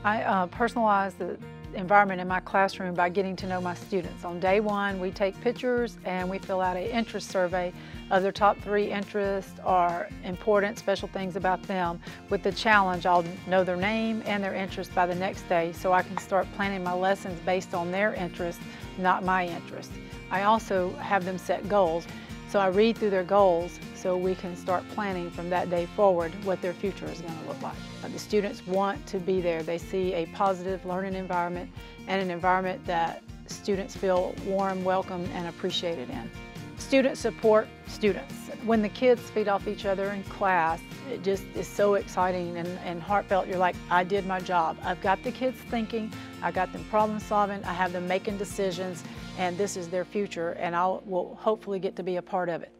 I personalize the environment in my classroom by getting to know my students. On day one, we take pictures and we fill out an interest survey of their top 3 interests or important special things about them. With the challenge, I'll know their name and their interest by the next day so I can start planning my lessons based on their interests, not my interests. I also have them set goals. So I read through their goals so we can start planning from that day forward what their future is going to look like. The students want to be there. They see a positive learning environment and an environment that students feel warm, welcome, and appreciated in. Students support students. When the kids feed off each other in class, it just is so exciting and heartfelt. You're like, I did my job. I've got the kids thinking, I got them problem solving, I have them making decisions, and this is their future, and I will hopefully get to be a part of it.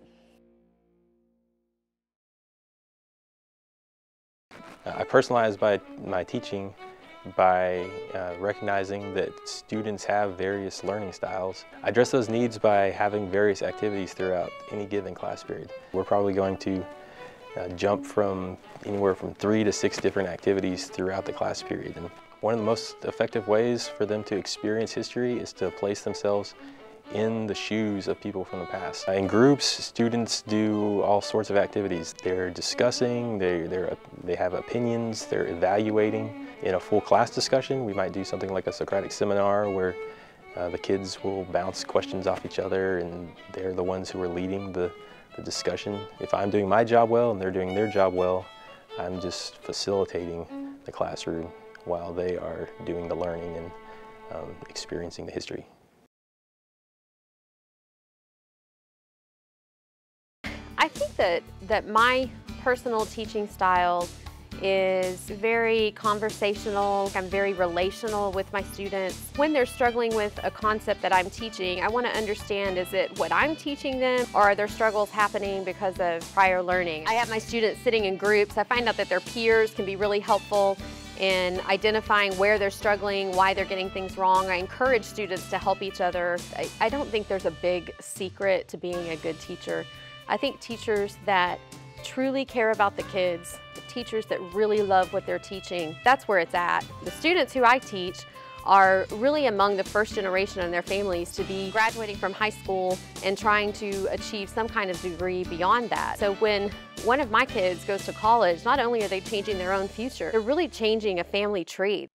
I personalize my teaching by recognizing that students have various learning styles. I address those needs by having various activities throughout any given class period. We're probably going to jump from anywhere from 3 to 6 different activities throughout the class period. And one of the most effective ways for them to experience history is to place themselves in the shoes of people from the past. In groups, students do all sorts of activities. They're discussing, they have opinions, they're evaluating. In a full class discussion, we might do something like a Socratic seminar where the kids will bounce questions off each other and they're the ones who are leading the discussion. If I'm doing my job well and they're doing their job well, I'm just facilitating the classroom while they are doing the learning and experiencing the history. I think that my personal teaching style is very conversational. I'm very relational with my students. When they're struggling with a concept that I'm teaching, I want to understand, is it what I'm teaching them, or are their struggles happening because of prior learning? I have my students sitting in groups. I find out that their peers can be really helpful in identifying where they're struggling, why they're getting things wrong. I encourage students to help each other. I don't think there's a big secret to being a good teacher. I think teachers that truly care about the kids, the teachers that really love what they're teaching, that's where it's at. The students who I teach are really among the first generation in their families to be graduating from high school and trying to achieve some kind of degree beyond that. So when one of my kids goes to college, not only are they changing their own future, they're really changing a family tree.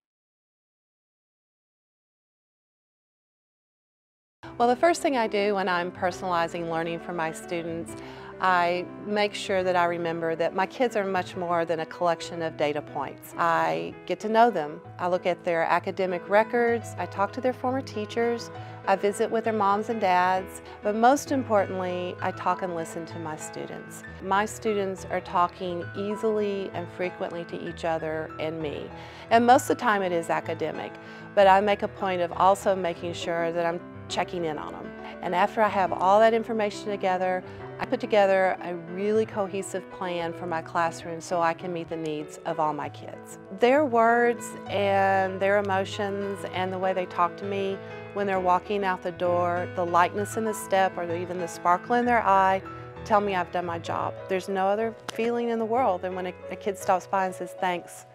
Well, the first thing I do when I'm personalizing learning for my students, I make sure that I remember that my kids are much more than a collection of data points. I get to know them. I look at their academic records. I talk to their former teachers. I visit with their moms and dads. But most importantly, I talk and listen to my students. My students are talking easily and frequently to each other and me. And most of the time it is academic. But I make a point of also making sure that I'm checking in on them. And after I have all that information together, I put together a really cohesive plan for my classroom so I can meet the needs of all my kids. Their words and their emotions and the way they talk to me when they're walking out the door, the lightness in the step or even the sparkle in their eye, tell me I've done my job. There's no other feeling in the world than when a kid stops by and says, thanks.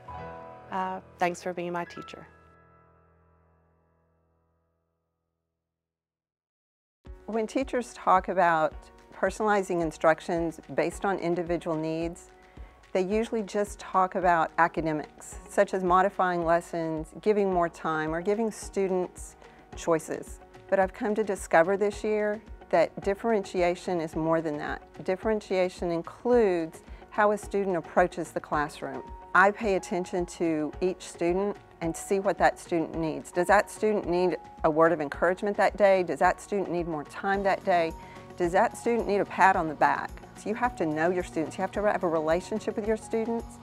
Thanks for being my teacher. When teachers talk about personalizing instructions based on individual needs, they usually just talk about academics, such as modifying lessons, giving more time, or giving students choices. But I've come to discover this year that differentiation is more than that. Differentiation includes how a student approaches the classroom. I pay attention to each student and see what that student needs. Does that student need a word of encouragement that day? Does that student need more time that day? Does that student need a pat on the back? So you have to know your students. You have to have a relationship with your students,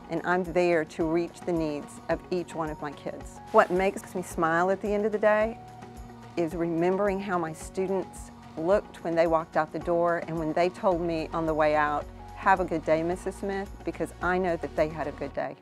and I'm there to reach the needs of each one of my kids. What makes me smile at the end of the day is remembering how my students looked when they walked out the door and when they told me on the way out, "Have a good day, Mrs. Smith," because I know that they had a good day.